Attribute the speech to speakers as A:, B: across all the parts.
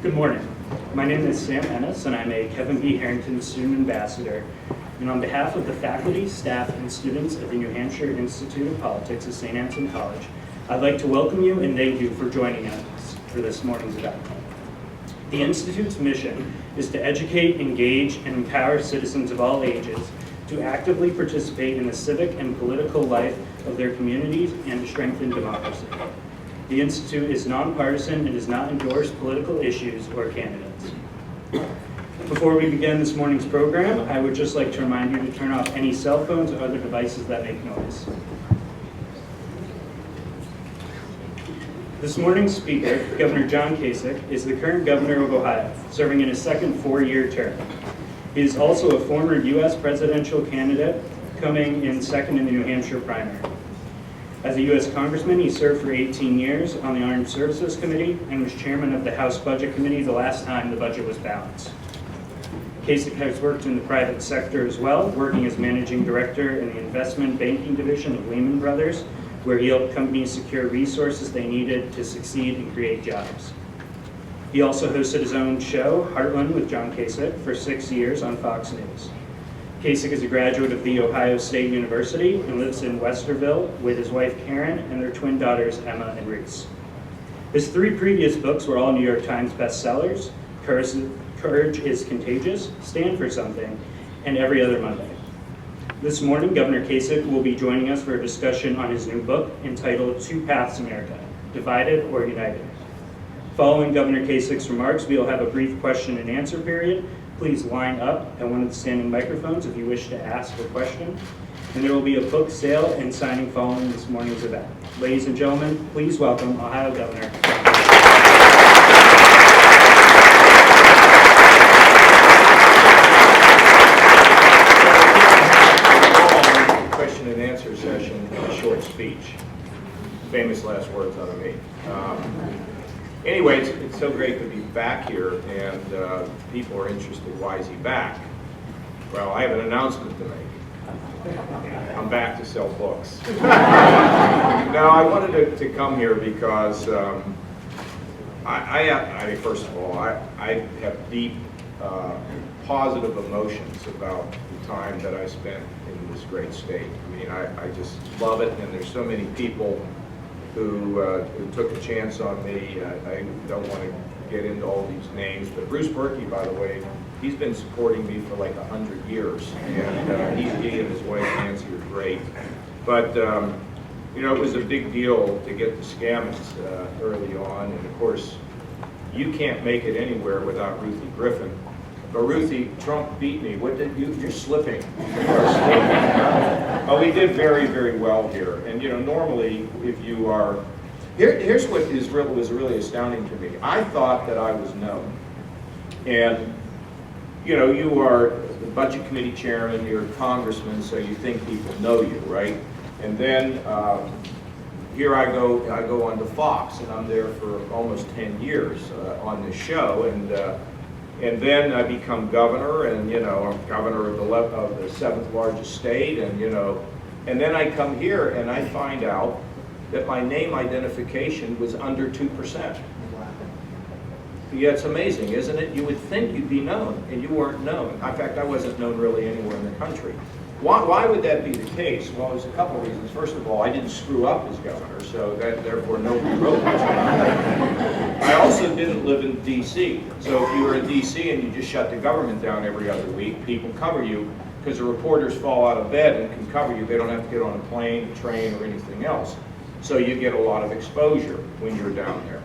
A: Good morning. My name is Sam Ennis, and I'm a Kevin B. Harrington Student Ambassador. And on behalf of the faculty, staff, and students at the New Hampshire Institute of Politics at St. Anselm College, I'd like to welcome you and thank you for joining us for this morning's event. The Institute's mission is to educate, engage, and empower citizens of all ages to actively participate in the civic and political life of their communities and to strengthen democracy. The Institute is nonpartisan and does not endorse political issues or candidates. Before we begin this morning's program, I would just like to remind you to turn off any cell phones or other devices that make noise. This morning's speaker, Governor John Kasich, is the current governor of Ohio, serving in his second four-year term. He is also a former U.S. presidential candidate, coming in second in the New Hampshire primary. As a U.S. Congressman, he served for 18 years on the Armed Services Committee and was chairman of the House Budget Committee the last time the budget was balanced. Kasich has worked in the private sector as well, working as managing director in the investment banking division of Lehman Brothers, where he helped companies secure resources they needed to succeed and create jobs. He also hosted his own show, Heartland with John Kasich, for 6 years on Fox News. Kasich is a graduate of The Ohio State University and lives in Westerville with his wife Karen and their twin daughters Emma and Reese. His three previous books were all New York Times bestsellers: Courage is Contagious, Stand for Something, and Every Other Monday. This morning, Governor Kasich will be joining us for a discussion on his new book entitled Two Paths America, Divided or United. Following Governor Kasich's remarks, we will have a brief question and answer period. Please line up at one of the standing microphones if you wish to ask a question. And there will be a book sale and signing following this morning's event. Ladies and gentlemen, please welcome Ohio Governor.
B: Question and answer session, a short speech. Famous last words out of me. Anyway, it's so great to be back here, and people are interested, why is he back? Well, I have an announcement to make. I'm back to sell books. Now, I wanted to come here because first of all, I have deep positive emotions about the time that I spent in this great state. I mean, I just love it, and there's so many people who took a chance on me. I don't want to get into all these names, but Bruce Berkey, by the way, he's been supporting me for like 100 years, and he and his wife Nancy are great. But you know, it was a big deal to get the Scammons early on, and of course, you can't make it anywhere without Ruthie Griffin. But Ruthie, Trump beat me. What did you're slipping. Oh, we did very, very well here. And you know, normally, if you are, here's what was really astounding to me. I thought that I was known, and you know, you are the budget committee chairman, you're a congressman, so you think people know you, right? And then here I go on to Fox, and I'm there for almost 10 years on this show, and then I become governor, and you know, I'm governor of the 7th largest state, and you know, and then I come here and I find out that my name identification was under 2%. Yeah, it's amazing, isn't it? You would think you'd be known, and you weren't known. In fact, I wasn't known really anywhere in the country. Why would that be the case? Well, there's a couple of reasons. First of all, I didn't screw up as governor, so therefore nobody wrote much about it. I also didn't live in D.C., so if you were in D.C. and you just shut the government down every other week, people cover you because the reporters fall out of bed and can cover you. They don't have to get on a plane, a train, or anything else. So you get a lot of exposure when you're down there,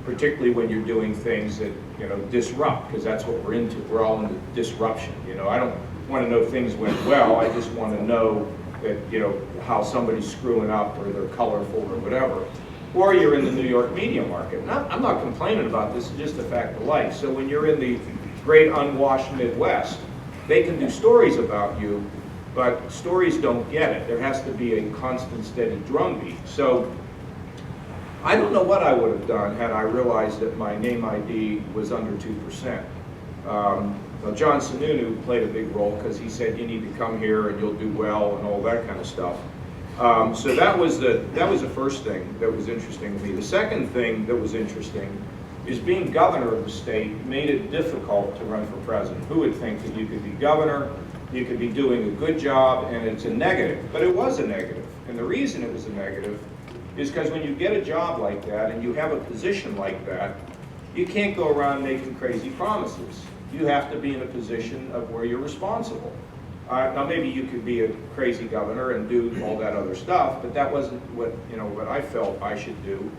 B: particularly when you're doing things that, you know, disrupt, because that's what we're into. We're all into disruption. You know, I don't want to know things went well. I just want to know that, you know, how somebody's screwing up or they're colorful or whatever. Or you're in the New York media market. I'm not complaining about this, it's just a fact of life. So when you're in the great unwashed Midwest, they can do stories about you, but stories don't get it. There has to be a constant, steady drumbeat. So I don't know what I would have done had I realized that my name ID was under 2%. Well, John Sununu played a big role because he said you need to come here and you'll do well and all that kind of stuff. So that was the first thing that was interesting to me. The second thing that was interesting is being governor of the state made it difficult to run for president. Who would think that you could be governor, you could be doing a good job, and it's a negative? But it was a negative. And the reason it was a negative is because when you get a job like that and you have a position like that, you can't go around making crazy promises. You have to be in a position of where you're responsible. Now maybe you could be a crazy governor and do all that other stuff, but that wasn't what I felt I should do.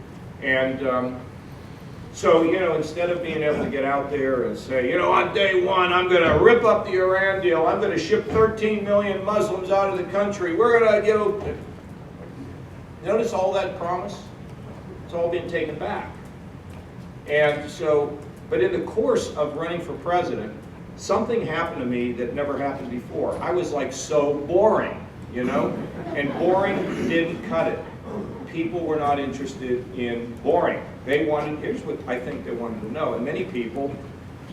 B: And so instead of being able to get out there and say, on day one I'm going to rip up the Iran deal, I'm going to ship 13 million Muslims out of the country, we're going to notice all that promise? It's all been taken back. And so, but in the course of running for president, something happened to me that never happened before. I was like so boring, and boring didn't cut it. People were not interested in boring. They wanted, here's what I think they wanted to know, and many people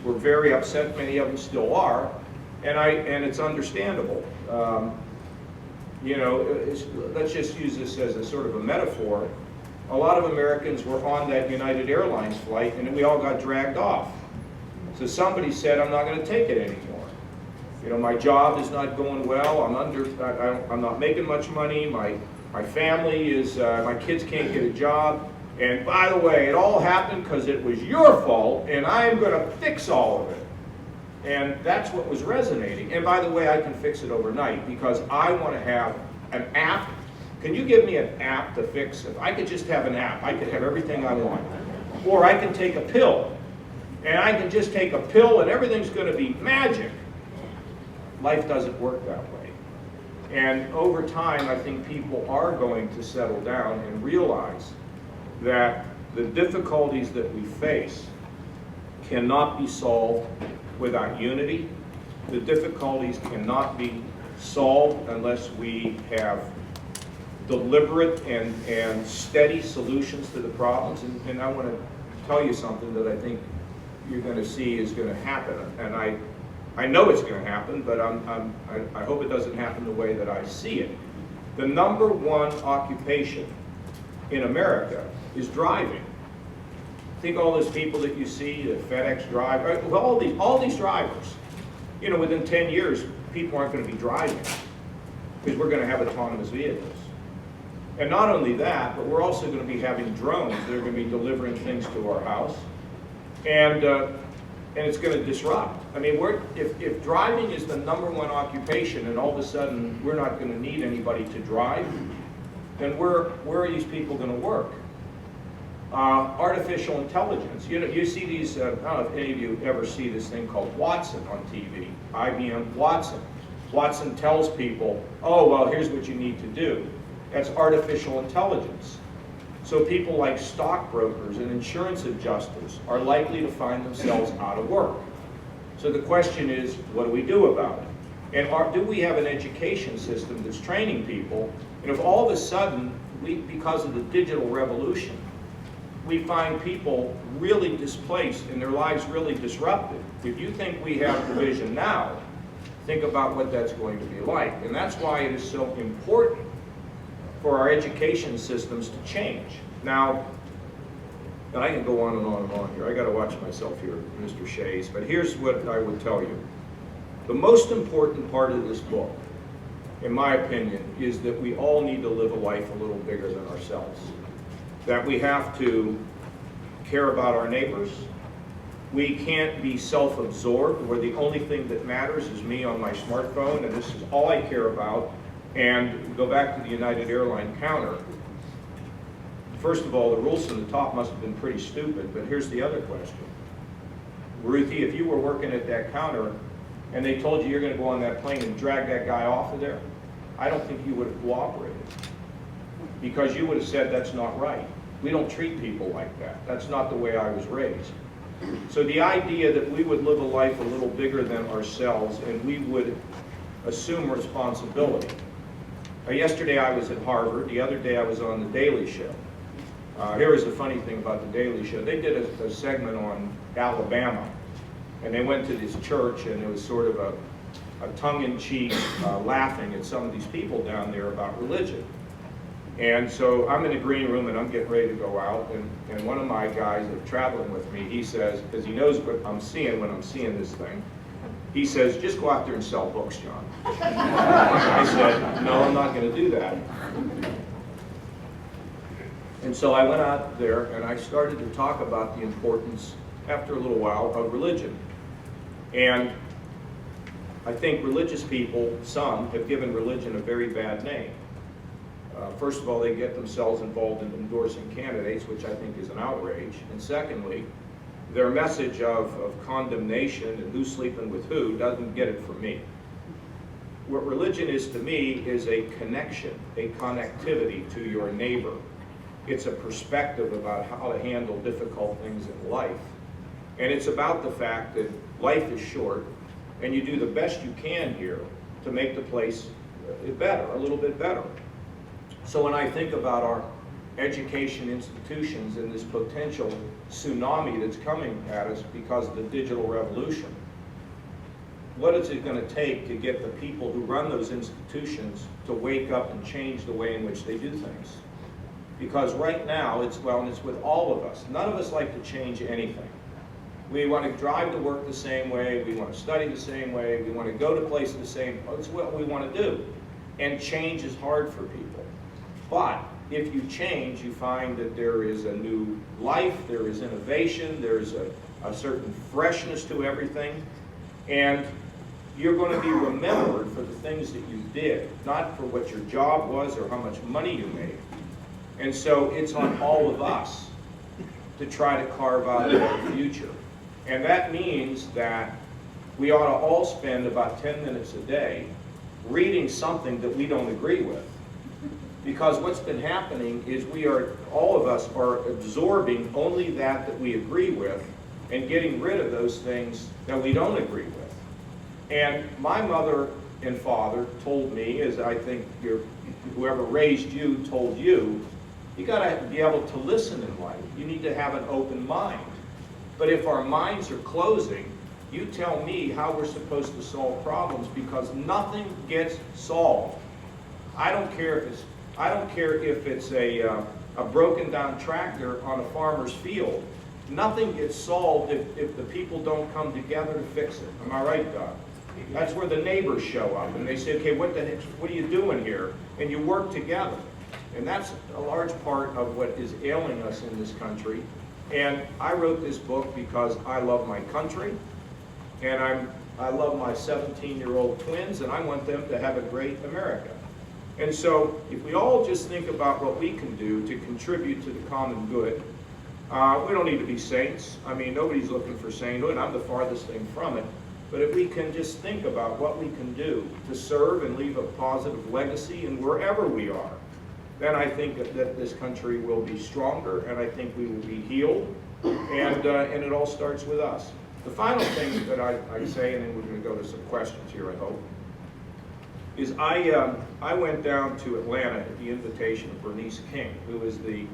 B: were very upset, many of them still are, and it's understandable. Let's just use this as a sort of a metaphor. A lot of Americans were on that United Airlines flight and we all got dragged off. So somebody said, I'm not going to take it anymore. My job is not going well, I'm not making much money, my family is, my kids can't get a job, and by the way, it all happened because it was your fault and I am going to fix all of it. And that's what was resonating. And by the way, I can fix it overnight because I want to have an app. Can you give me an app to fix it? I could just have an app. I could have everything I want. Or I can take a pill. And I can just take a pill and everything's going to be magic. Life doesn't work that way. And over time, I think people are going to settle down and realize that the difficulties that we face cannot be solved without unity. The difficulties cannot be solved unless we have deliberate and steady solutions to the problems. And I want to tell you something that I think you're going to see is going to happen. And I know it's going to happen, but I hope it doesn't happen the way that I see it. The number one occupation in America is driving. Think all those people that you see, the FedEx driver, all these drivers. Within 10 years, people aren't going to be driving because we're going to have autonomous vehicles. And not only that, but we're also going to be having drones that are going to be delivering things to our house, and it's going to disrupt. I mean, if driving is the number one occupation, and all of a sudden we're not going to need anybody to drive, then where are these people going to work? Artificial intelligence. You see these. I don't know if any of you ever see this thing called Watson on TV. IBM Watson. Watson tells people, "Oh, well, here's what you need to do." That's artificial intelligence. So people like stockbrokers and insurance adjusters are likely to find themselves out of work. So the question is, what do we do about it? And do we have an education system that's training people? And if all of a sudden, because of the digital revolution, we find people really displaced and their lives really disrupted, if you think we have the vision now, think about what that's going to be like. And that's why it is so important for our education systems to change. Now, and I can go on and on and on here. I got to watch myself here, Mr. Shays, but here's what I would tell you. The most important part of this book, in my opinion, is that we all need to live a life a little bigger than ourselves. That we have to care about our neighbors. We can't be self-absorbed where the only thing that matters is me on my smartphone and this is all I care about. And go back to the United Airlines counter. First of all, the rules from the top must have been pretty stupid, but here's the other question. Ruthie, if you were working at that counter and they told you you're going to go on that plane and drag that guy off of there, I don't think you would have cooperated. Because you would have said that's not right. We don't treat people like that. That's not the way I was raised. So the idea that we would live a life a little bigger than ourselves and we would assume responsibility. Yesterday I was at Harvard. The other day I was on The Daily Show. Here is the funny thing about The Daily Show. They did a segment on Alabama. And they went to this church and it was sort of a tongue-in-cheek laughing at some of these people down there about religion. And so I'm in the green room and I'm getting ready to go out, and one of my guys that are traveling with me, he says, because he knows what I'm seeing when I'm seeing this thing, he says, just go out there and sell books, John. I said, no, I'm not going to do that. And so I went out there and I started to talk about the importance, after a little while, of religion. And I think religious people, some, have given religion a very bad name. First of all, they get themselves involved in endorsing candidates, which I think is an outrage. And secondly, their message of condemnation and who's sleeping with who doesn't get it from me. What religion is to me is a connection, a connectivity to your neighbor. It's a perspective about how to handle difficult things in life. And it's about the fact that life is short, and you do the best you can here to make the place better, a little bit better. So when I think about our education institutions and this potential tsunami that's coming at us because of the digital revolution, what is it going to take to get the people who run those institutions to wake up and change the way in which they do things? Because right now, and it's with all of us, none of us like to change anything. We want to drive to work the same way, we want to study the same way, we want to go to places the same, it's what we want to do. And change is hard for people. But if you change, you find that there is a new life, there is innovation, there's a certain freshness to everything, and you're going to be remembered for the things that you did, not for what your job was or how much money you made. And so it's on all of us to try to carve out a better future. And that means that we ought to all spend about 10 minutes a day reading something that we don't agree with. Because what's been happening is all of us are absorbing only that we agree with and getting rid of those things that we don't agree with. And my mother and father told me, as I think whoever raised you told you, you got to be able to listen in life. You need to have an open mind. But if our minds are closing, you tell me how we're supposed to solve problems, because nothing gets solved. I don't care if it's a broken down tractor on a farmer's field. Nothing gets solved if the people don't come together to fix it. Am I right, Doug? That's where the neighbors show up and they say, okay, what are you doing here? And you work together. And that's a large part of what is ailing us in this country. And I wrote this book because I love my country, and I love my 17-year-old twins, and I want them to have a great America. And so if we all just think about what we can do to contribute to the common good, we don't need to be saints. I mean, nobody's looking for sainthood. I'm the farthest thing from it. But if we can just think about what we can do to serve and leave a positive legacy in wherever we are, then I think that this country will be stronger, and I think we will be healed, and it all starts with us. The final thing that I say, and then we're going to go to some questions here, I hope, is I went down to Atlanta at the invitation of Bernice King, who is the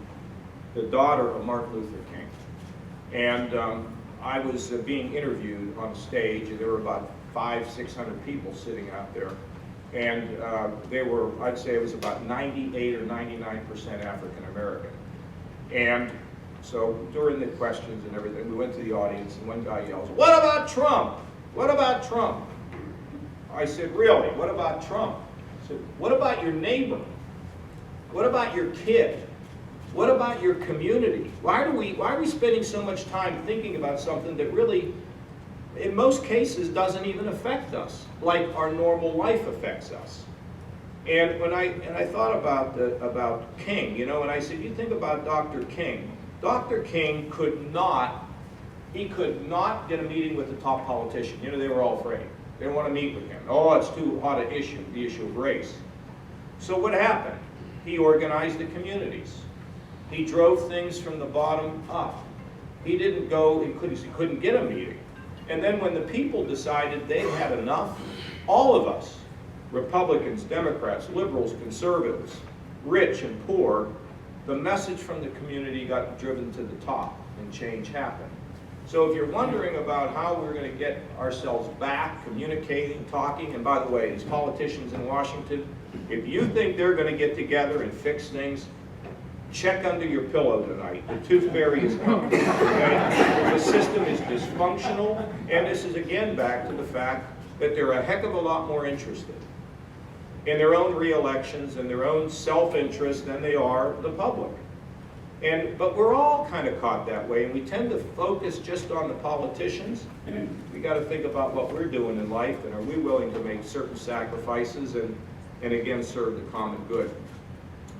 B: daughter of Martin Luther King. And I was being interviewed on stage, and there were about 500-600 people sitting out there. And they were, I'd say it was about 98 or 99% African American. And so during the questions and everything, we went to the audience, and one guy yells, "What about Trump? What about Trump?" I said, "Really? What about Trump?" I said, "What about your neighbor? What about your kid? What about your community? Why are we spending so much time thinking about something that really, in most cases, doesn't even affect us, like our normal life affects us?" And when I thought about King, you know, and I said, you think about Dr. King. Dr. King could not get a meeting with the top politician. You know, they were all afraid. They didn't want to meet with him. Oh, it's too hot an issue, the issue of race. So what happened? He organized the communities. He drove things from the bottom up. He didn't go, he couldn't get a meeting. And then when the people decided they had enough, all of us, Republicans, Democrats, liberals, conservatives, rich and poor, the message from the community got driven to the top and change happened. So if you're wondering about how we're going to get ourselves back, communicating, talking, and by the way, these politicians in Washington, If you think they're going to get together and fix things, check under your pillow tonight. The tooth fairy is coming. Okay? The system is dysfunctional, and this is again back to the fact that they're a heck of a lot more interested in their own re-elections and their own self-interest than they are the public. But we're all kind of caught that way, and we tend to focus just on the politicians. We got to think about what we're doing in life, and are we willing to make certain sacrifices and again serve the common good.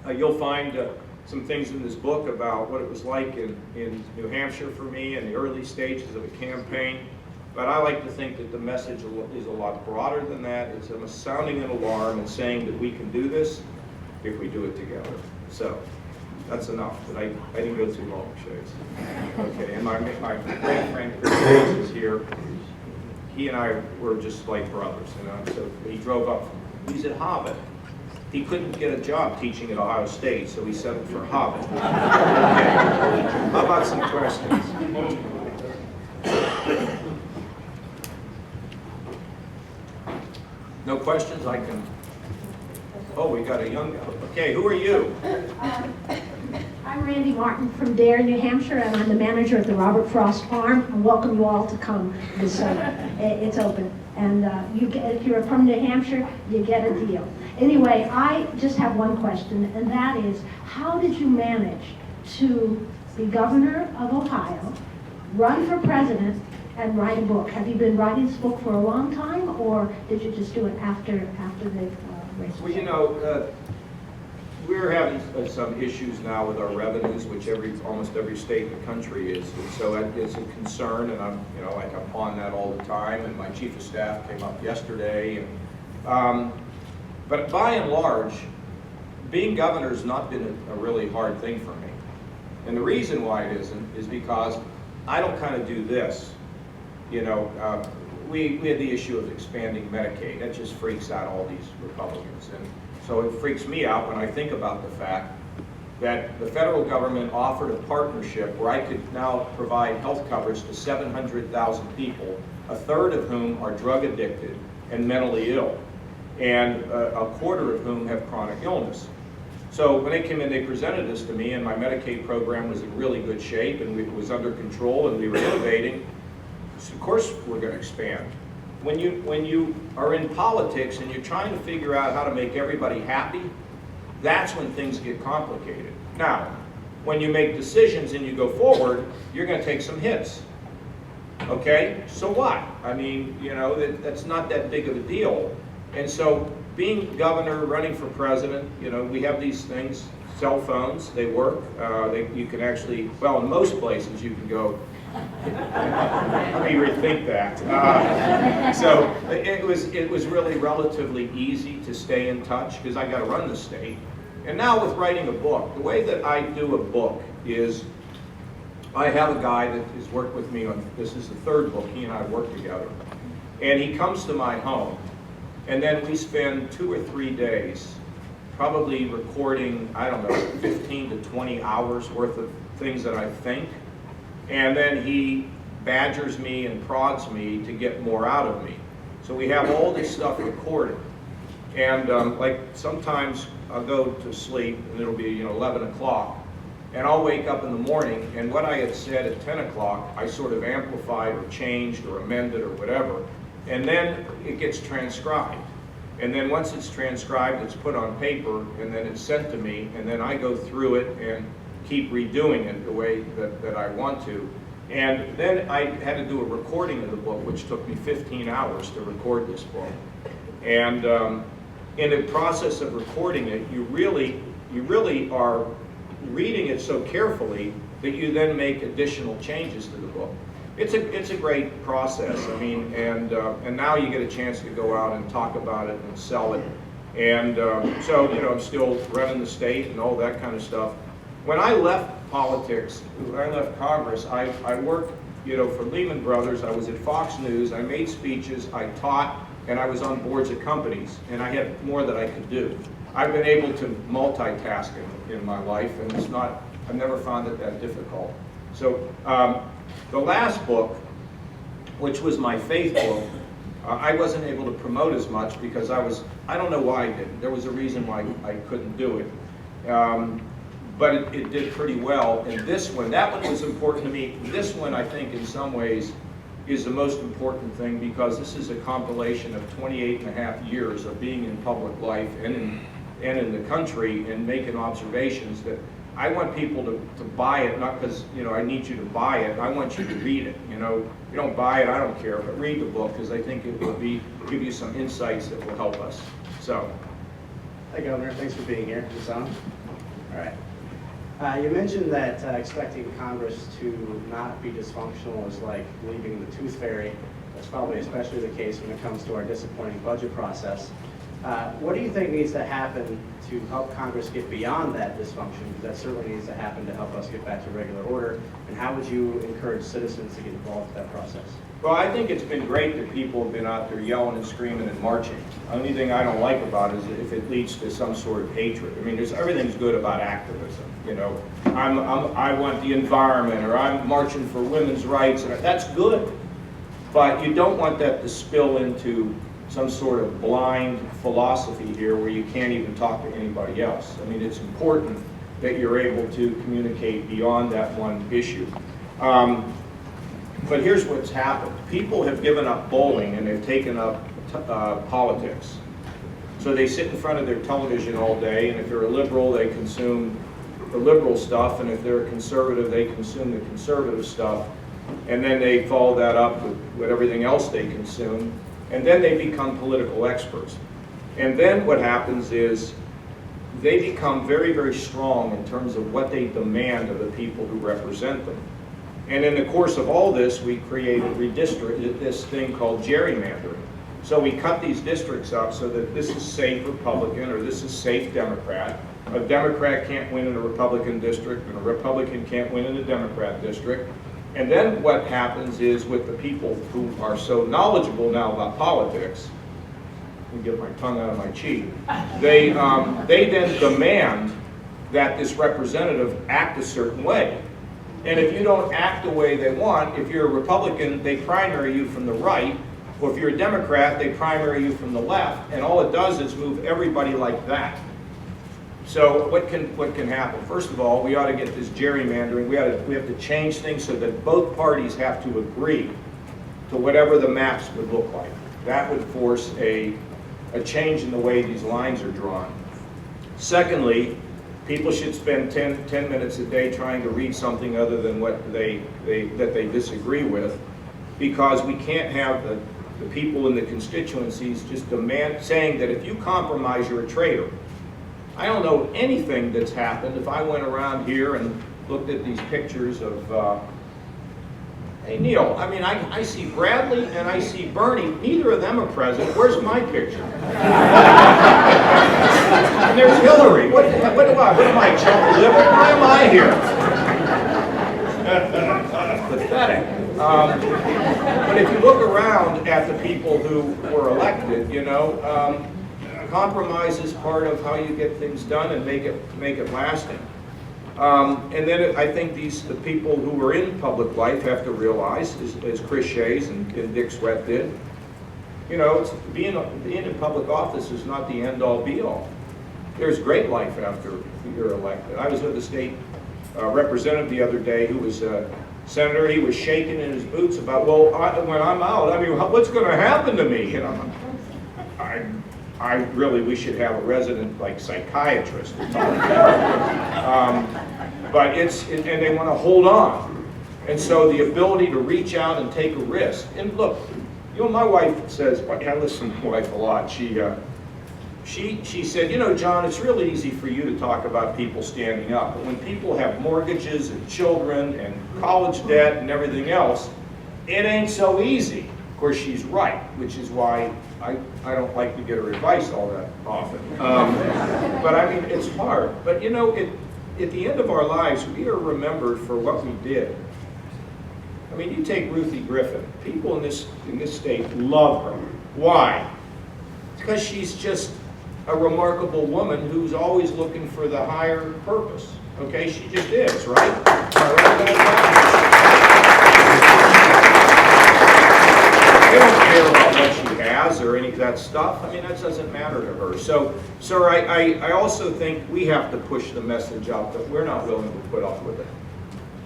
B: You'll find some things in this book about what it was like in New Hampshire for me in the early stages of a campaign. But I like to think that the message is a lot broader than that. It's sounding an alarm and saying that we can do this if we do it together. So that's enough. But I didn't go too long, Shays. Okay, and my great friend Chris Hayes is here. He and I were just like brothers, you know. So he drove up. He's at Harvard. He couldn't get a job teaching at Ohio State, so he settled for Harvard. Okay. How about some questions? No questions? I can. Oh, we got a young guy. Okay, who are you?
C: I'm Randy Martin from Dare, New Hampshire, and I'm the manager at the Robert Frost Farm. I welcome you all to come this summer. It's open. And if you're from New Hampshire, you get a deal. Anyway, I just have one question, and that is, how did you manage to be governor of Ohio, run for president, and write a book? Have you been writing this book for a long time, or did you just do it after the race?
B: Well, you know, we're having some issues now with our revenues, which almost every state in the country is, and so it's a concern, and I'm on that all the time. And my chief of staff came up yesterday, and but by and large, being governor has not been a really hard thing for me. And the reason why it isn't is because I don't kind of do this. You know, we had the issue of expanding Medicaid. That just freaks out all these Republicans. And so it freaks me out when I think about the fact that the federal government offered a partnership where I could now provide health coverage to 700,000 people, a third of whom are drug addicted and mentally ill, and a quarter of whom have chronic illness. So when they came in, they presented this to me, and my Medicaid program was in really good shape, and it was under control, and we were innovating. So of course we're going to expand. When you are in politics and you're trying to figure out how to make everybody happy, that's when things get complicated. Now, when you make decisions and you go forward, you're going to take some hits. Okay? So what? I mean, you know, that's not that big of a deal. And so being governor, running for president, you know, we have these things, cell phones, they work. You can actually, well, in most places you can go, let me rethink that. So it was really relatively easy to stay in touch because I got to run the state. And now with writing a book, the way that I do a book is I have a guy that has worked with me on, this is the third book, he and I work together. And he comes to my home, and then we spend 2 or 3 days probably recording, I don't know, 15 to 20 hours worth of things that I think. And then he badgers me and prods me to get more out of me. So we have all this stuff recorded. And like sometimes I'll go to sleep and it'll be 11 o'clock. And I'll wake up in the morning and what I had said at 10 o'clock, I sort of amplified or changed or amended or whatever. And then it gets transcribed. And then once it's transcribed, it's put on paper and then it's sent to me. And then I go through it and keep redoing it the way that I want to. And then I had to do a recording of the book, which took me 15 hours to record this book. And in the process of recording it, you really are reading it so carefully that you then make additional changes to the book. It's a great process. I mean, and now you get a chance to go out and talk about it and sell it. And so I'm still running the state and all that kind of stuff. When I left politics, when I left Congress, I worked, for Lehman Brothers. I was at Fox News. I made speeches. I taught, and I was on boards of companies. And I had more that I could do. I've been able to multitask in my life, and I've never found it that difficult. So the last book, which was my faith book, I wasn't able to promote as much because I don't know why I didn't. There was a reason why I couldn't do it. But it did pretty well. And this one, that one was important to me. This one, I think, in some ways, is the most important thing because this is a compilation of 28 and a half years of being in public life and in the country and making observations that I want people to buy it, not because, you know, I need you to buy it. I want you to read it. You know, if you don't buy it, I don't care, but read the book because I think it will give you some insights that will help us. So.
D: Hi, Governor. Thanks for being here. Is this on? All right. You mentioned that expecting Congress to not be dysfunctional is like leaving the tooth fairy. That's probably especially the case when it comes to our disappointing budget process. What do you think needs to happen to help Congress get beyond that dysfunction? Because that certainly needs to happen to help us get back to regular order. And how would you encourage citizens to get involved in that process?
B: Well, I think it's been great that people have been out there yelling and screaming and marching. The only thing I don't like about it is if it leads to some sort of hatred. I mean, everything's good about activism. You know, I want the environment, or I'm marching for women's rights, and that's good. But you don't want that to spill into some sort of blind philosophy here where you can't even talk to anybody else. I mean, it's important that you're able to communicate beyond that one issue. But here's what's happened. People have given up bowling and they've taken up politics. So they sit in front of their television all day, and if they're a liberal, they consume the liberal stuff, and if they're a conservative, they consume the conservative stuff, and then they follow that up with everything else they consume, and then they become political experts. And then what happens is they become very, very strong in terms of what they demand of the people who represent them. And in the course of all this, we created this thing called gerrymandering. So we cut these districts up so that this is safe Republican or this is safe Democrat. A Democrat can't win in a Republican district and a Republican can't win in a Democrat district. And then what happens is with the people who are so knowledgeable now about politics, let me get my tongue out of my cheek, they then demand that this representative act a certain way. And if you don't act the way they want, if you're a Republican, they primary you from the right, or if you're a Democrat, they primary you from the left, and all it does is move everybody like that. So what can happen? First of all, we ought to get this gerrymandering. We have to change things so that both parties have to agree to whatever the maps would look like. That would force a change in the way these lines are drawn. Secondly, people should spend 10 minutes a day trying to read something other than what they disagree with, because we can't have the people in the constituencies just saying that if you compromise, you're a traitor. I don't know anything that's happened. If I went around here and looked at these pictures of, hey Neil, I mean, I see Bradley and I see Bernie. Neither of them are president. Where's my picture? And there's Hillary. What am I, Chuck Liver? Why am I here? Pathetic. But if you look around at the people who were elected, you know, compromise is part of how you get things done and make it lasting. And then I think the people who are in public life have to realize, as Chris Shays and Dick Sweat did, you know, being in public office is not the end-all, be-all. There's great life after you're elected. I was with a state representative the other day who was a senator. He was shaking in his boots about, well, when I'm out, I mean, what's going to happen to me? You know, we should have a resident like psychiatrist to talk about. But and they want to hold on. And so the ability to reach out and take a risk. And look, you know, my wife says, I listen to my wife a lot. She said, you know, John, it's really easy for you to talk about people standing up. But when people have mortgages and children and college debt and everything else, it ain't so easy. Of course, she's right, which is why I don't like to get her advice all that often. But I mean, it's hard. But you know, at the end of our lives, we are remembered for what we did. I mean, you take Ruthie Griffin. People in this state love her. Why? Because she's just a remarkable woman who's always looking for the higher purpose. Okay, she just is, right? All right, they don't care care about what she has or any of that stuff. I mean, that doesn't matter to her. So, sir, I also think we have to push the message out that we're not willing to put up with it.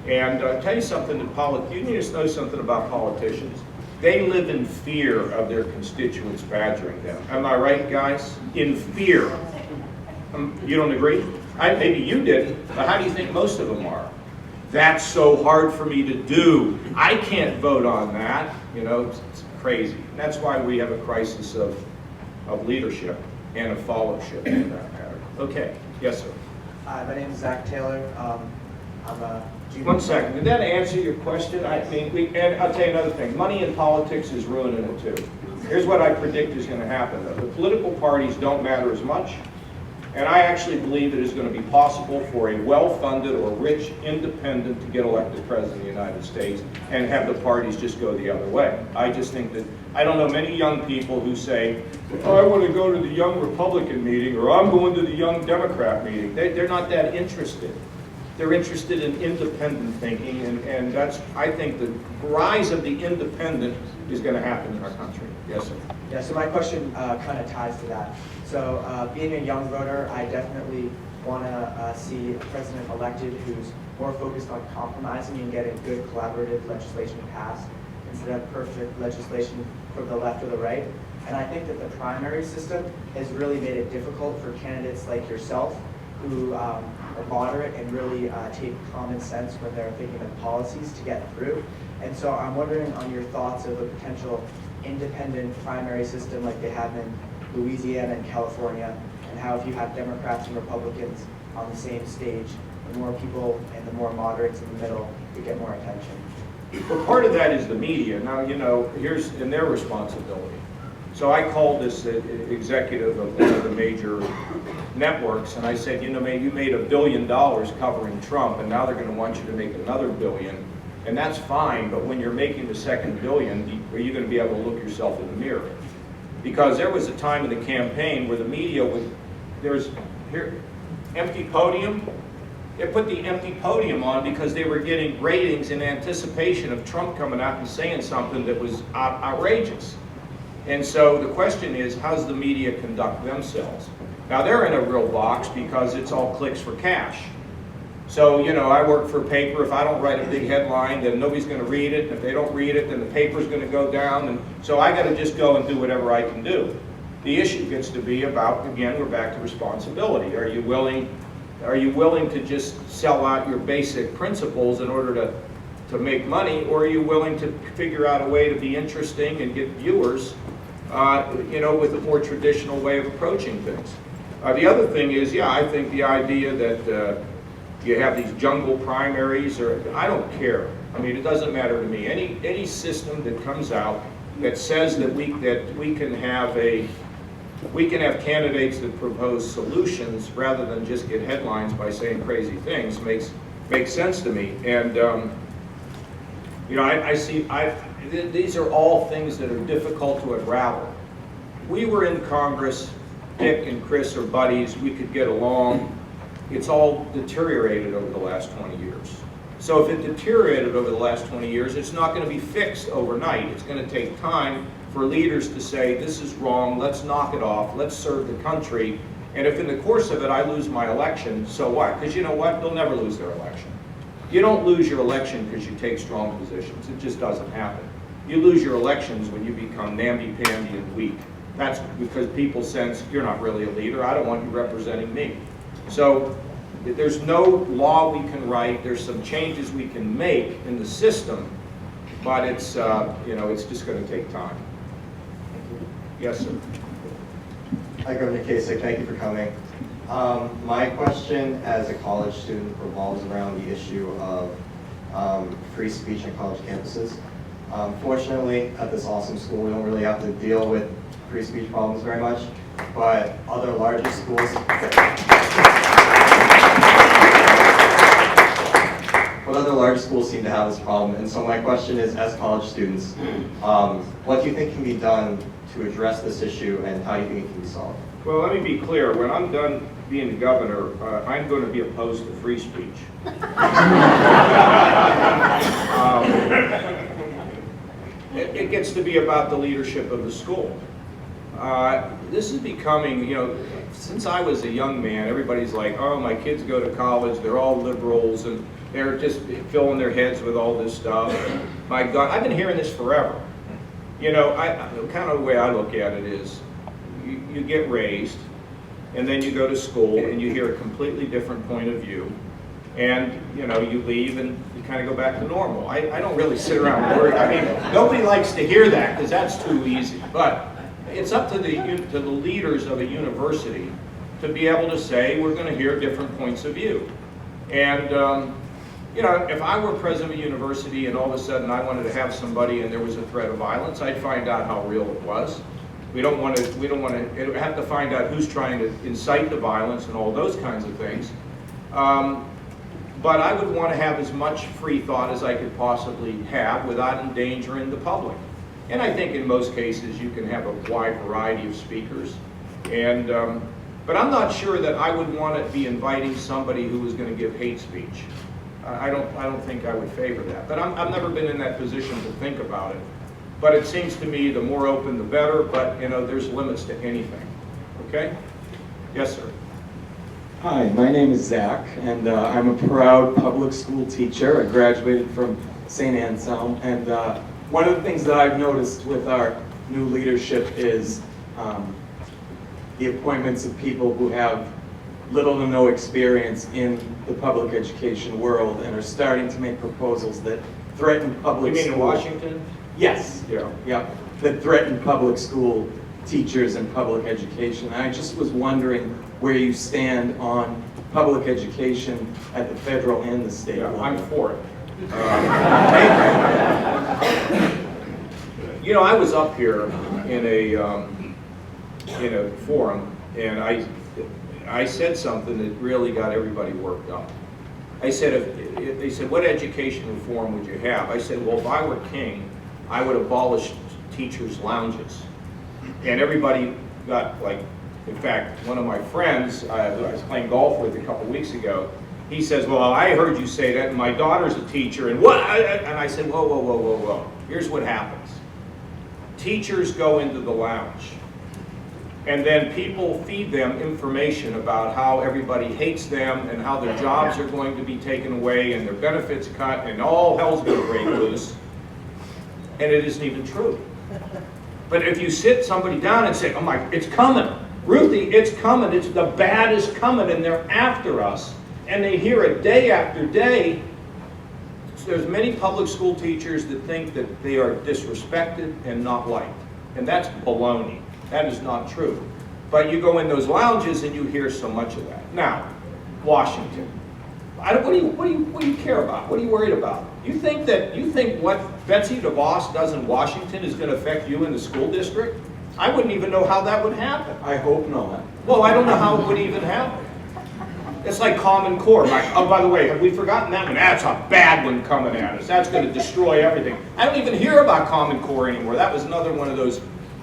B: And tell you something, you need to know something about politicians. They live in fear of their constituents badgering them. Am I right, guys? In fear. You don't agree? Maybe you didn't, but how do you think most of them are? That's so hard for me to do. I can't vote on that. You know, it's crazy. And that's why we have a crisis of leadership and of followership in that matter. Okay, yes, sir.
E: Hi, my name is Zach Taylor. I'm a junior.
B: 1 second. Did that answer your question? I mean, and I'll tell you another thing. Money in politics is ruining it too. Here's what I predict is going to happen, though. The political parties don't matter as much. And I actually believe it is going to be possible for a well-funded or rich independent to get elected president of the United States and have the parties just go the other way. I just think that, I don't know many young people who say, oh, I want to go to the young Republican meeting or I'm going to the young Democrat meeting. They're not that interested. They're interested in independent thinking, and that's, I think, the rise of the independent is going to happen in our country. Yes, sir.
E: Yeah, so my question kind of ties to that. So being a young voter, I definitely want to see a president elected who's more focused on compromising and getting good collaborative legislation passed instead of perfect legislation from the left or the right. And I think that the primary system has really made it difficult for candidates like yourself who are moderate and really take common sense when they're thinking of policies to get through. And so I'm wondering on your thoughts of a potential independent primary system like they have in Louisiana and California, and how if you have Democrats and Republicans on the same stage, the more people and the more moderates in the middle would get more attention.
B: Well, part of that is the media. Now, you know, here's in their responsibility. So I called this executive of one of the major networks, and I said, you know, man, you made $1 billion covering Trump, and now they're going to want you to make another $1 billion, and that's fine, but when you're making the second $1 billion, are you going to be able to look yourself in the mirror? Because there was a time in the campaign where the media would, there's here, empty podium. They put the empty podium on because they were getting ratings in anticipation of Trump coming out and saying something that was outrageous. And so the question is, how does the media conduct themselves? Now they're in a real box because it's all clicks for cash. So, you know, I work for a paper. If I don't write a big headline, then nobody's going to read it. If they don't read it, then the paper's going to go down. And so I got to just go and do whatever I can do. The issue gets to be about, again, we're back to responsibility. Are you willing to just sell out your basic principles in order to make money, or are you willing to figure out a way to be interesting and get viewers, you know, with a more traditional way of approaching things? The other thing is, yeah, I think the idea that you have these jungle primaries, or I don't care. I mean, it doesn't matter to me. Any system that comes out that says that we can have candidates that propose solutions rather than just get headlines by saying crazy things makes sense to me. And you know, these are all things that are difficult to unravel. We were in Congress. Dick and Chris are buddies. We could get along. It's all deteriorated over the last 20 years. So if it deteriorated over the last 20 years, it's not going to be fixed overnight. It's going to take time for leaders to say, this is wrong, let's knock it off, let's serve the country. And if in the course of it I lose my election, so what? Because you know what? They'll never lose their election. You don't lose your election because you take strong positions. It just doesn't happen. You lose your elections when you become namby-pamby and weak. That's because people sense, you're not really a leader, I don't want you representing me. So there's no law we can write. There's some changes we can make in the system, but it's you know, it's just going to take time. Yes, sir.
F: Hi, Governor Kasich. Thank you for coming. My question as a college student revolves around the issue of free speech on college campuses. Fortunately, at this awesome school, we don't really have to deal with free speech problems very much, but other larger schools. But other large schools seem to have this problem, and so my question is, as college students, what do you think can be done to address this issue, and how do you think it can be solved?
B: Well, let me be clear. When I'm done being the governor, I'm going to be opposed to free speech. it gets to be about the leadership of the school. This is becoming, since I was a young man, everybody's like, oh, my kids go to college, they're all liberals, and they're just filling their heads with all this stuff. My God, I've been hearing this forever. Kind of the way I look at it is, you get raised, and then you go to school, and you hear a completely different point of view, and you leave, and you kind of go back to normal. I don't really sit around and worry. I mean, nobody likes to hear that, because that's too easy. But it's up to the leaders of a university to be able to say, we're going to hear different points of view. And if I were president of a university and all of a sudden I wanted to have somebody and there was a threat of violence, I'd find out how real it was. We don't want to have to find out who's trying to incite the violence and all those kinds of things. But I would want to have as much free thought as I could possibly have without endangering the public. And I think in most cases you can have a wide variety of speakers. And but I'm not sure that I would want to be inviting somebody who was going to give hate speech. I don't think I would favor that. But I've never been in that position to think about it. But it seems to me the more open the better, but there's limits to anything. Okay? Yes, sir.
G: Hi, my name is Zach, and I'm a proud public school teacher. I graduated from St. Anselm, and one of the things that I've noticed with our new leadership is the appointments of people who have little to no experience in the public education world and are starting to make proposals that threaten public
B: You mean in
G: school.
B: Washington?
G: Yes.
B: Yeah.
G: Yeah, that threaten public school teachers and public education. I just was wondering where you stand on public education at the federal and the state
B: Yeah,
G: level.
B: I'm for it. I was up here in a forum, and I said something that really got everybody worked up. I said, they said, what education reform would you have? I said, well, if I were king, I would abolish teachers' lounges. And everybody got like, in fact, one of my friends who I was playing golf with a couple weeks ago, he says, well, I heard you say that, and my daughter's a teacher, and what? And I said, whoa, whoa, whoa, whoa, whoa. Here's what happens. Teachers go into the lounge, and then people feed them information about how everybody hates them and how their jobs are going to be taken away and their benefits cut and all hell's going to break loose. And it isn't even true. But if you sit somebody down and say, oh my, it's coming. Ruthie, it's coming. It's the bad is coming and they're after us. And they hear it day after day. So there's many public school teachers that think that they are disrespected and not liked. And that's baloney. That is not true. But you go in those lounges and you hear so much of that. Now, Washington. What do you care about? What are you worried about? You think what Betsy DeVos does in Washington is going to affect you in the school district? I wouldn't even know how that would happen.
G: I hope not.
B: Well, I don't know how it would even happen. It's like Common Core. Oh, by the way, have we forgotten that one? That's a bad one coming at us. That's going to destroy everything. I don't even hear about Common Core anymore. That was another one of those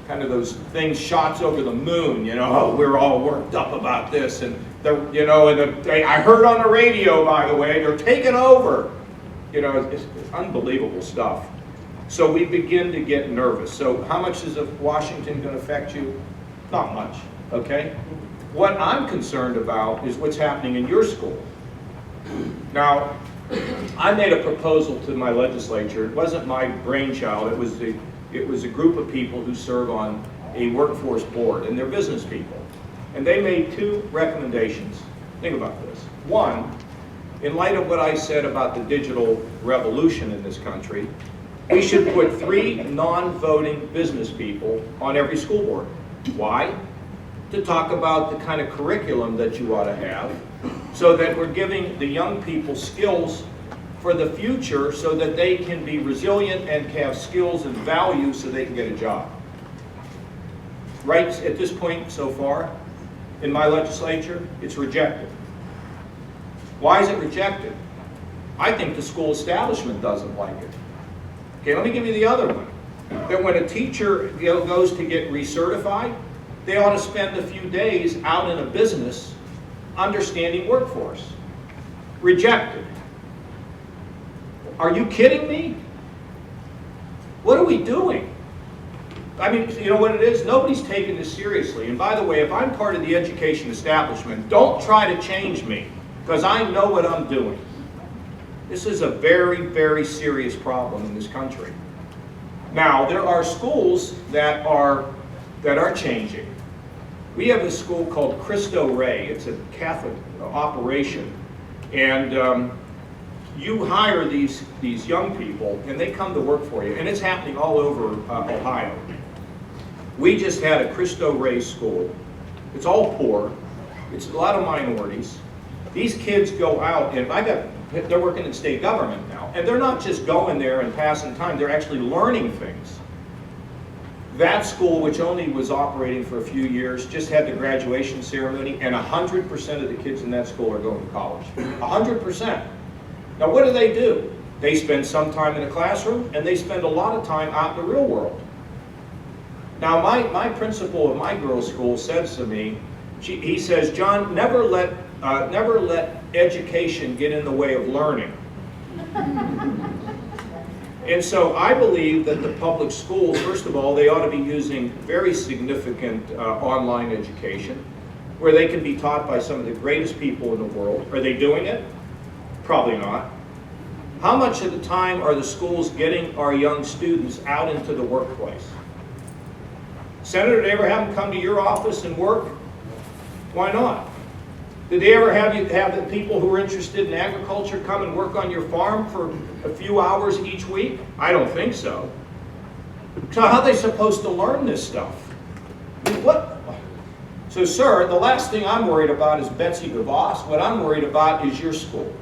B: kind of those things, shots over the moon. Oh, we're all worked up about this, and I heard on the radio, by the way, they're taking over. It's unbelievable stuff. So we begin to get nervous. So how much is Washington going to affect you? Not much. Okay. What I'm concerned about is what's happening in your school. Now, I made a proposal to my legislature. It wasn't my brainchild. It was a group of people who serve on a workforce board, and they're business people. And they made two recommendations. Think about this. One, in light of what I said about the digital revolution in this country, we should put 3 non-voting business people on every school board. Why? To talk about the kind of curriculum that you ought to have, so that we're giving the young people skills for the future so that they can be resilient and have skills and value so they can get a job. Right at this point so far, in my legislature, it's rejected. Why is it rejected? I think the school establishment doesn't like it. Okay, let me give you the other one. That when a teacher goes to get recertified, they ought to spend a few days out in a business understanding workforce. Rejected. Are you kidding me? What are we doing? I mean, you know what it is? Nobody's taking this seriously. And by the way, if I'm part of the education establishment, don't try to change me, because I know what I'm doing. This is a very, very serious problem in this country. Now, there are schools that are changing. We have a school called Cristo Rey. It's a Catholic operation. And you hire these young people, and they come to work for you. And it's happening all over Ohio. We just had a Cristo Rey school. It's all poor. It's a lot of minorities. These kids go out, and they're working in state government now. And they're not just going there and passing time. They're actually learning things. That school, which only was operating for a few years, just had the graduation ceremony, and 100% of the kids in that school are going to college. 100%. Now, what do? They spend some time in a classroom, and they spend a lot of time out in the real world. Now, my principal of my girls' school says to me, he says, John, never let education get in the way of learning. And so I believe that the public schools, first of all, they ought to be using very significant online education where they can be taught by some of the greatest people in the world. Are they doing it? Probably not. How much of the time are the schools getting our young students out into the workplace? Senator, did they ever have them come to your office and work? Why not? Did they ever have the people who are interested in agriculture come and work on your farm for a few hours each week? I don't think so. So how are they supposed to learn this stuff? I mean, what? So, sir, the last thing I'm worried about is Betsy DeVos. What I'm worried about is your school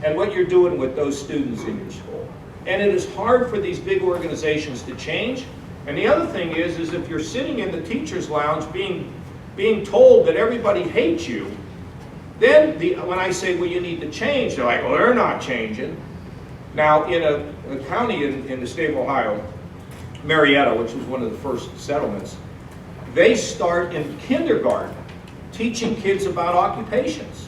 B: and what you're doing with those students in your school. And it is hard for these big organizations to change. And the other thing is if you're sitting in the teacher's lounge being told that everybody hates you, then when I say, well, you need to change, they're like, well, they're not changing. Now, in a county in the state of Ohio, Marietta, which was one of the first settlements, they start in kindergarten teaching kids about occupations.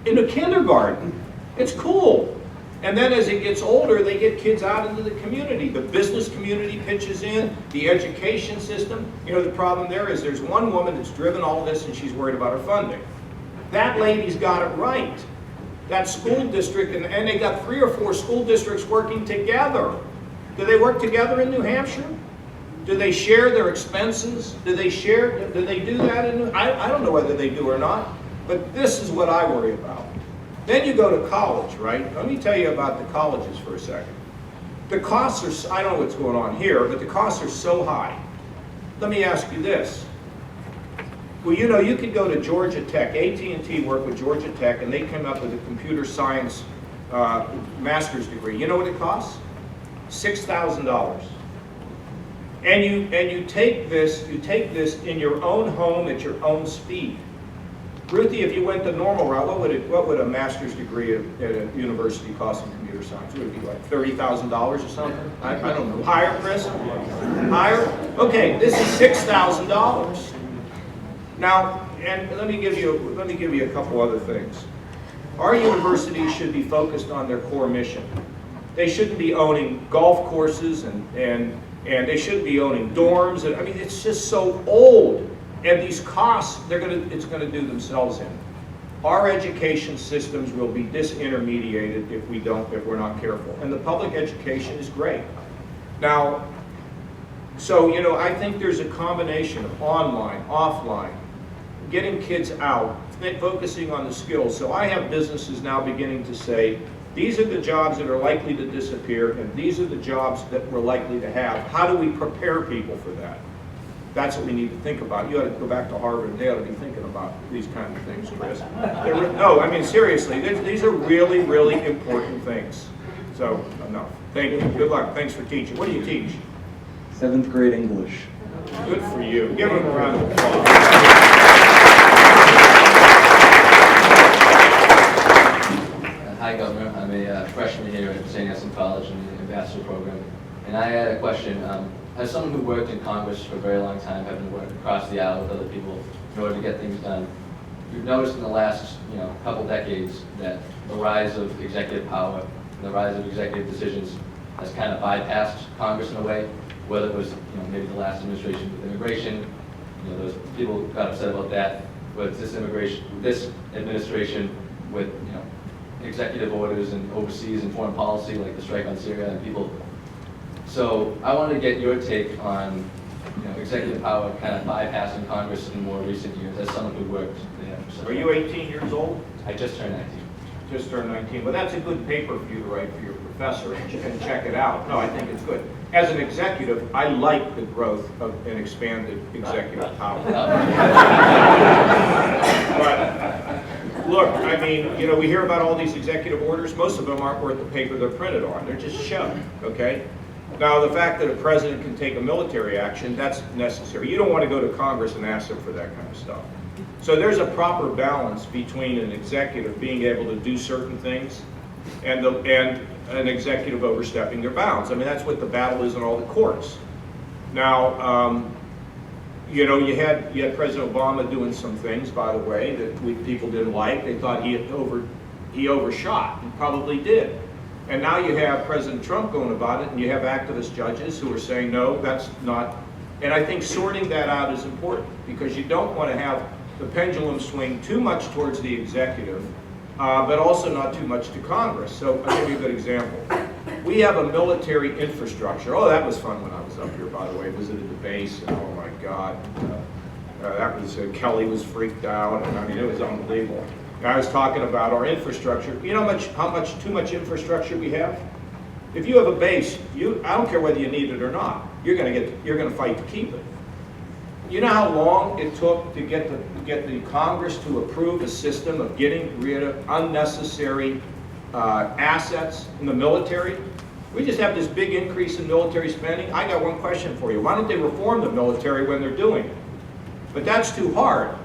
B: In a kindergarten, it's cool. And then as it gets older, they get kids out into the community. The business community pitches in, the education system. You know, the problem there is there's one woman that's driven all this and she's worried about her funding. That lady's got it right. That school district, and they got 3 or 4 school districts working together. Do they work together in New Hampshire? Do they share their expenses? Do they do that? I don't know whether they do or not, but this is what I worry about. Then you go to college, right? Let me tell you about the colleges for a second. The costs are, I don't know what's going on here, but the costs are so high. Let me ask you this. Well, you know, you could go to Georgia Tech. AT&T worked with Georgia Tech, and they came up with a computer science master's degree. You know what it costs? $6,000. And you take this in your own home at your own speed. Ruthie, if you went the normal route, what would a master's degree at a university cost in computer science? Would it be like $30,000 or something? I don't know. Higher, Chris? Higher? Okay, this is $6,000. Now, and let me give you a couple other things. Our universities should be focused on their core mission. They shouldn't be owning golf courses and they shouldn't be owning dorms. And I mean, it's just so old. And these costs, it's going to do themselves in. Our education systems will be disintermediated if we're not careful. And the public education is great. Now, so, you know, I think there's a combination of online, offline, getting kids out, focusing on the skills. So I have businesses now beginning to say, these are the jobs that are likely to disappear, and these are the jobs that we're likely to have. How do we prepare people for that? That's what we need to think about. You ought to go back to Harvard, and they ought to be thinking about these kind of things, Chris. No, I mean, seriously, these are really, really important things. So, enough. Thank you. Good luck. Thanks for teaching. What do you teach?
G: 7th grade English.
B: Good for you. Give them a round of applause.
H: Hi, Governor. I'm a freshman here at St. Anselm College in the Ambassador Program. And I had a question. As someone who worked in Congress for a very long time, having worked across the aisle with other people in order to get things done, you've noticed in the last couple decades that the rise of executive power and the rise of executive decisions has kind of bypassed Congress in a way. whether it was maybe the last administration with immigration, those people got upset about that, but this administration with executive orders and overseas and foreign policy like the strike on Syria and people. So I wanted to get your take on executive power kind of bypassing Congress in more recent years as someone who worked there.
B: Are you 18 years old?
H: I just turned 19.
B: Just turned 19. Well, that's a good paper for you to write for your professor, and you can check it out. No, I think it's good. As an executive, I like the growth of an expanded executive power. But look, I mean, we hear about all these executive orders. Most of them aren't worth the paper they're printed on. They're just show, okay? Now, the fact that a president can take a military action, that's necessary. You don't want to go to Congress and ask them for that kind of stuff. So there's a proper balance between an executive being able to do certain things and an executive overstepping their bounds. I mean, that's what the battle is in all the courts. Now, you had President Obama doing some things, by the way, that people didn't like. They thought he overshot. He probably did. And now you have President Trump going about it, and you have activist judges who are saying, no, that's not. And I think sorting that out is important, because you don't want to have the pendulum swing too much towards the executive, but also not too much to Congress. So I'll give you a good example. We have a military infrastructure. Oh, that was fun when I was up here, by the way. Visited the base, and oh my God. That was, Kelly was freaked out, and I mean, it was unbelievable. I was talking about our infrastructure. You know how much too much infrastructure we have? If you have a base, I don't care whether you need it or not, you're going to fight to keep it. You know how long it took to get the Congress to approve a system of getting rid of unnecessary assets in the military? We just have this big increase in military spending. I got one question for you. Why don't they reform the military when they're doing it? But that's too hard.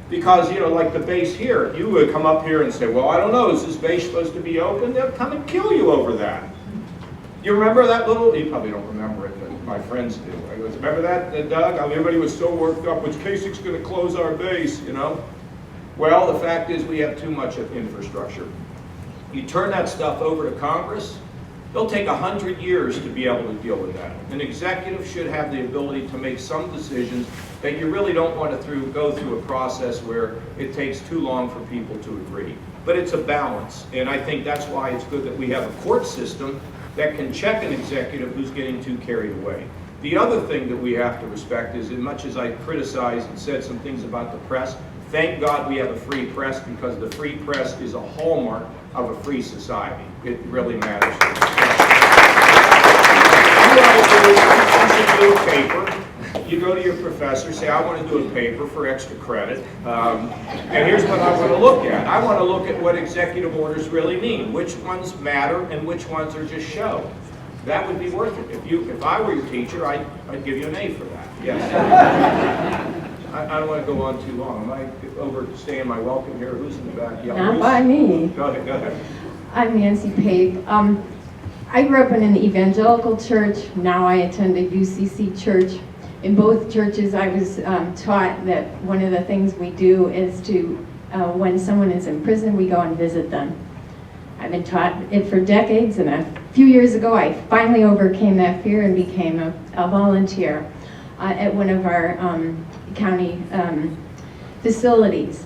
B: Because, like the base here, you would come up here and say, well, I don't know, is this base supposed to be open? They'll come and kill you over that. You remember that little, you probably don't remember it, but my friends do. Remember that, Doug? I mean, everybody was so worked up, was Kasich's going to close our base, Well, the fact is we have too much of infrastructure. You turn that stuff over to Congress, they'll take 100 years to be able to deal with that. An executive should have the ability to make some decisions that you really don't want to go through a process where it takes too long for people to agree. But it's a balance, and I think that's why it's good that we have a court system that can check an executive who's getting too carried away. The other thing that we have to respect is, as much as I criticized and said some things about the press, thank God we have a free press, because the free press is a hallmark of a free society. It really matters. You should do a paper. You go to your professor, say, I want to do a paper for extra credit, and here's what I want to look at. I want to look at what executive orders really mean, which ones matter and which ones are just show. That would be worth it. If I were your teacher, I'd give you an A for that. Yes. I don't want to go on too long. Am I overstaying my welcome here? Who's in the back? Yeah,
I: Not by me.
B: Go ahead.
I: I'm Nancy Pape. I grew up in an evangelical church. Now I attend a UCC church. In both churches, I was taught that one of the things we do is to, when someone is in prison, we go and visit them. I've been taught it for decades, and a few years ago, I finally overcame that fear and became a volunteer at one of our county facilities.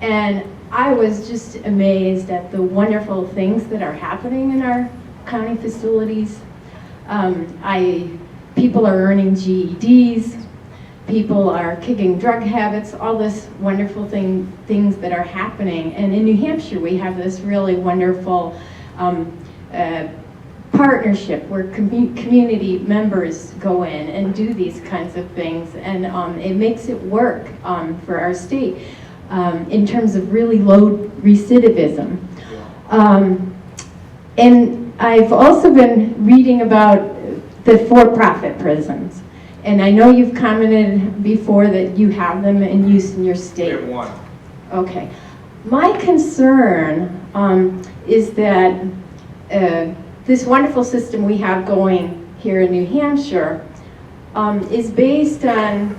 I: And I was just amazed at the wonderful things that are happening in our county facilities. People are earning GEDs, people are kicking drug habits, all this wonderful things that are happening. And in New Hampshire, we have this really wonderful partnership where community members go in and do these kinds of things, and it makes it work for our state in terms of really low recidivism. And I've also been reading about the for-profit prisons, and I know you've commented before that you have them in use in your state.
B: We have one.
I: Okay. My concern is that this wonderful system we have going here in New Hampshire is based on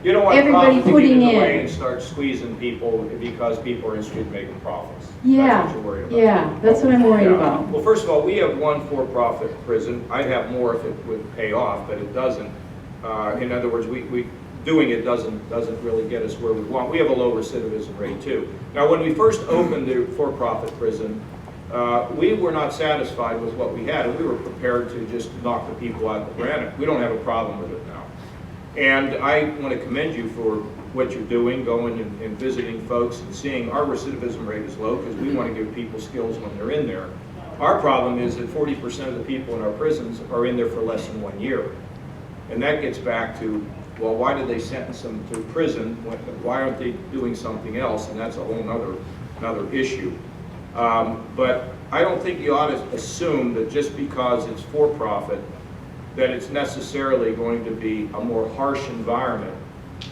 B: You don't want
I: everybody
B: profit to get
I: putting
B: in the way
I: in.
B: and start squeezing people because people are interested in making profits.
I: Yeah,
B: That's what you're worried about.
I: yeah, that's what I'm worried
B: Yeah.
I: about.
B: Well, first of all, we have one for-profit prison. I'd have more if it would pay off, but it doesn't. In other words, we doing it doesn't really get us where we want. We have a low recidivism rate too. Now, when we first opened the for-profit prison, we were not satisfied with what we had, and we were prepared to just knock the people out of the granite. We don't have a problem with it now. And I want to commend you for what you're doing, going and visiting folks and seeing our recidivism rate is low because we want to give people skills when they're in there. Our problem is that 40% of the people in our prisons are in there for less than 1 year. And that gets back to, well, why did they sentence them to prison? Why aren't they doing something else? And that's a whole another issue. But I don't think you ought to assume that just because it's for-profit, that it's necessarily going to be a more harsh environment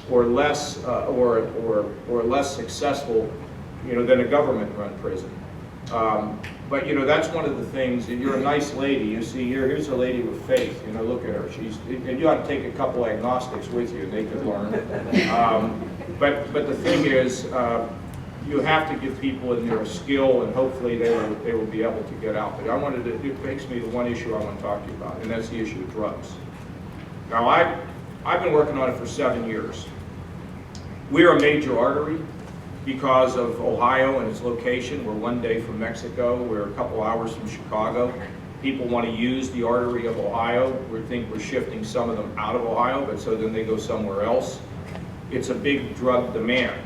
B: or less or less successful, than a government-run prison. But that's one of the things. And you're a nice lady. You see, here's a lady with faith. Look at her. And you ought to take a couple agnostics with you, and they could learn. But the thing is, you have to give people in there a skill, and hopefully they will be able to get out. But it takes me to one issue I want to talk to you about, and that's the issue of drugs. Now, I've been working on it for 7 years. We're a major artery because of Ohio and its location. We're 1 day from Mexico. We're a couple hours from Chicago. People want to use the artery of Ohio. We think we're shifting some of them out of Ohio, but so then they go somewhere else. It's a big drug demand.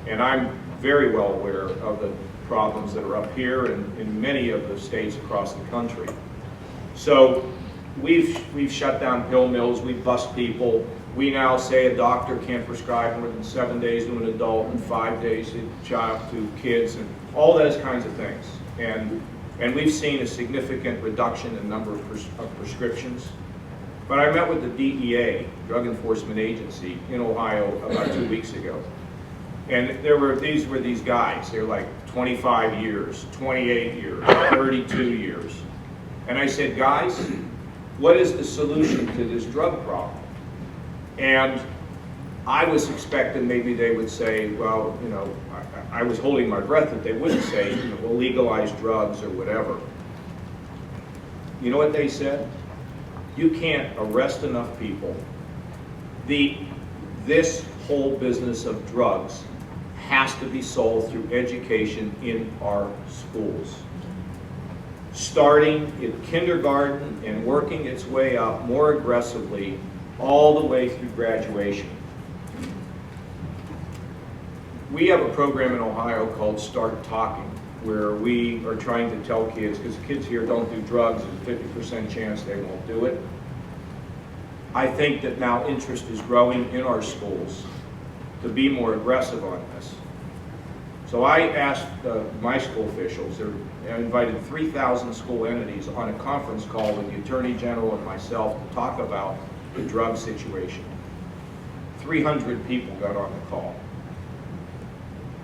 B: And I'm very well aware of the problems that are up here and in many of the states across the country. So we've shut down pill mills, we bust people. We now say a doctor can't prescribe more than 7 days to an adult and 5 days to kids, and all those kinds of things. And we've seen a significant reduction in number of prescriptions. But I met with the DEA, Drug Enforcement Agency, in Ohio about 2 weeks ago. And these were these guys. They're like 25 years, 28 years, 32 years. And I said, guys, what is the solution to this drug problem? And I was expecting maybe they would say, well, I was holding my breath that they wouldn't say, we'll legalize drugs or whatever. You know what they said? You can't arrest enough people. This whole business of drugs has to be solved through education in our schools. Starting in kindergarten and working its way up more aggressively all the way through graduation. We have a program in Ohio called Start Talking, where we are trying to tell kids, because kids here don't do drugs, there's a 50% chance they won't do it. I think that now interest is growing in our schools to be more aggressive on this. So I asked my school officials, I invited 3,000 school entities on a conference call with the Attorney General and myself to talk about the drug situation. 300 people got on the call.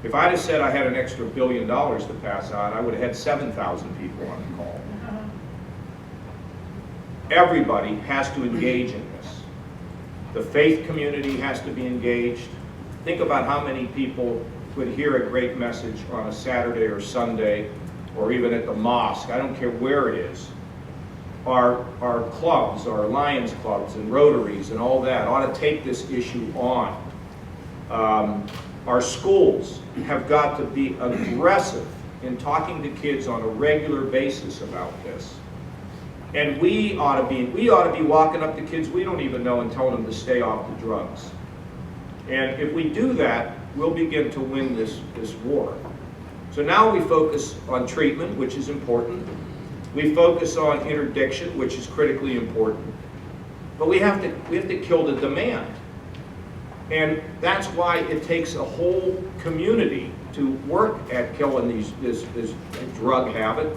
B: If I'd have said I had an extra $1 billion to pass out, I would have had 7,000 people on the call. Everybody has to engage in this. The faith community has to be engaged. Think about how many people would hear a great message on a Saturday or Sunday, or even at the mosque. I don't care where it is. Our clubs, our Lions clubs and Rotaries and all that ought to take this issue on. Our schools have got to be aggressive in talking to kids on a regular basis about this. And we ought to be walking up to kids we don't even know and telling them to stay off the drugs. And if we do that, we'll begin to win this war. So now we focus on treatment, which is important. We focus on interdiction, which is critically important. But we have to kill the demand. And that's why it takes a whole community to work at killing this drug habit.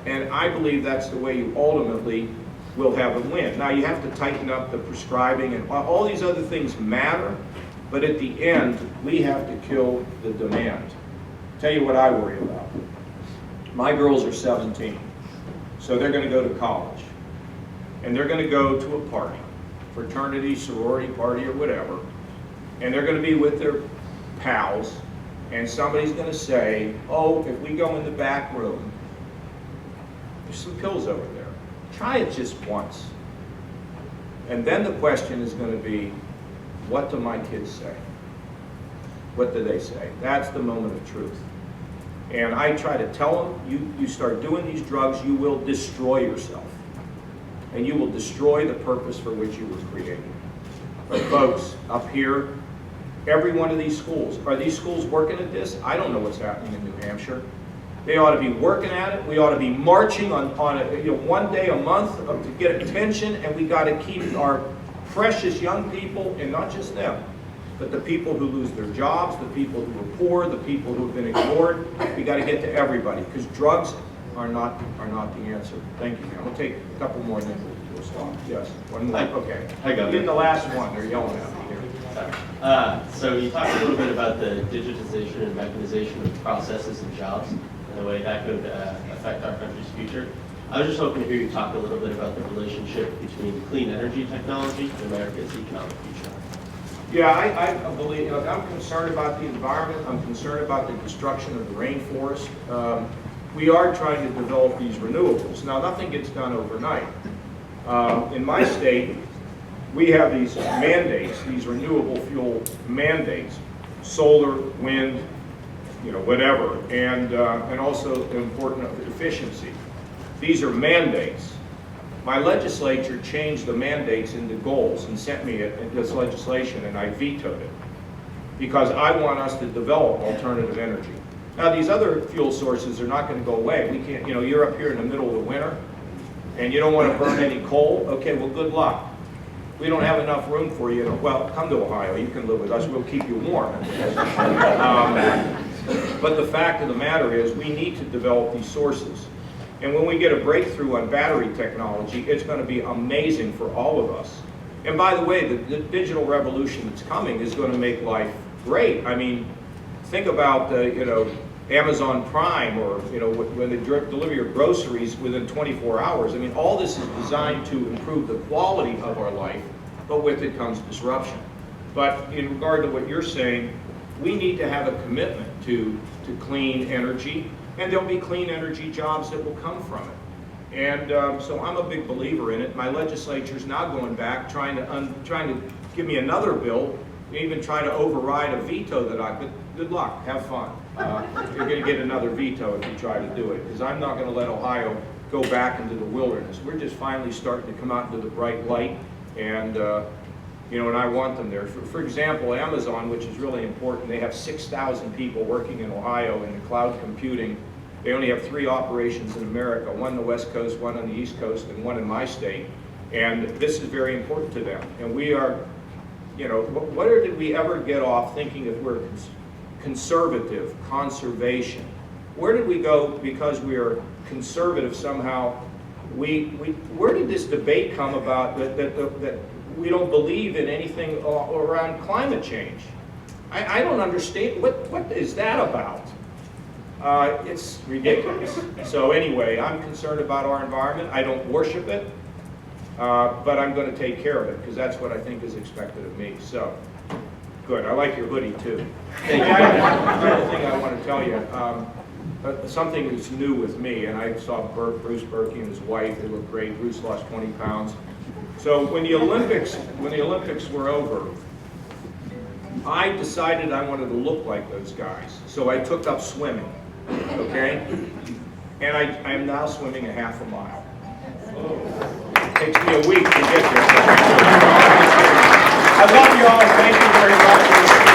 B: And I believe that's the way you ultimately will have a win. Now you have to tighten up the prescribing, and all these other things matter, but at the end, we have to kill the demand. Tell you what I worry about. My girls are 17, so they're going to go to college. And they're going to go to a party, fraternity, sorority party, or whatever. and they're going to be with their pals, and somebody's going to say, oh, if we go in the back room, there's some pills over there. Try it just once. And then the question is going to be, what do my kids say? What do they say? That's the moment of truth. And I try to tell them, you start doing these drugs, you will destroy yourself. And you will destroy the purpose for which you were created. But folks, up here, every one of these schools, are these schools working at this? I don't know what's happening in New Hampshire. They ought to be working at it. We ought to be marching on a, one day a month to get attention, and we got to keep our precious young people, and not just them, but the people who lose their jobs, the people who are poor, the people who have been ignored. We got to get to everybody, because drugs are not the answer. Thank you, ma'am. We'll take a couple more, and then we'll stop. Yes, one more. Okay.
J: Hi, Governor.
B: In the last one, they're yelling at me here.
J: So you talked a little bit about the digitization and mechanization of processes and jobs and the way that could affect our country's future. I was just hoping to hear you talk a little bit about the relationship between clean energy technology and America's economic future.
B: Yeah, I believe, I'm concerned about the environment. I'm concerned about the destruction of the rainforest. We are trying to develop these renewables. Now, nothing gets done overnight. In my state, we have these mandates, these renewable fuel mandates, solar, wind, whatever, and also important efficiency. These are mandates. My legislature changed the mandates into goals and sent me this legislation, and I vetoed it because I want us to develop alternative energy. Now, these other fuel sources are not going to go away. We can't, you're up here in the middle of the winter, and you don't want to burn any coal. Okay, well, good luck. We don't have enough room for you. Well, come to Ohio. You can live with us. We'll keep you warm. But the fact of the matter is we need to develop these sources. And when we get a breakthrough on battery technology, it's going to be amazing for all of us. And by the way, the digital revolution that's coming is going to make life great. I mean, think about, Amazon Prime, or, when they deliver your groceries within 24 hours. I mean, all this is designed to improve the quality of our life, but with it comes disruption. But in regard to what you're saying, we need to have a commitment to clean energy, and there'll be clean energy jobs that will come from it. And so I'm a big believer in it. My legislature's now going back, trying to give me another bill, even try to override a veto that but good luck, have fun. You're going to get another veto if you try to do it, because I'm not going to let Ohio go back into the wilderness. We're just finally starting to come out into the bright light, and and I want them there. For example, Amazon, which is really important, they have 6,000 people working in Ohio in the cloud computing. They only have 3 operations in America, one on the West Coast, one on the East Coast, and one in my state. And this is very important to them. And we are, where did we ever get off thinking if we're conservative, conservation? Where did we go because we are conservative somehow? Where did this debate come about that we don't believe in anything around climate change? I don't understand. What is that about? It's ridiculous. So anyway, I'm concerned about our environment. I don't worship it, but I'm going to take care of it because that's what I think is expected of me. So, good. I like your hoodie too. Another thing I want to tell you, something that's new with me, and I saw Bruce Berkey and his wife. They look great. Bruce lost 20 pounds. So when the Olympics were over, I decided I wanted to look like those guys. So I took up swimming. Okay? And I am now swimming a half a mile. It takes me a week to get there. I love you all. Thank you very much.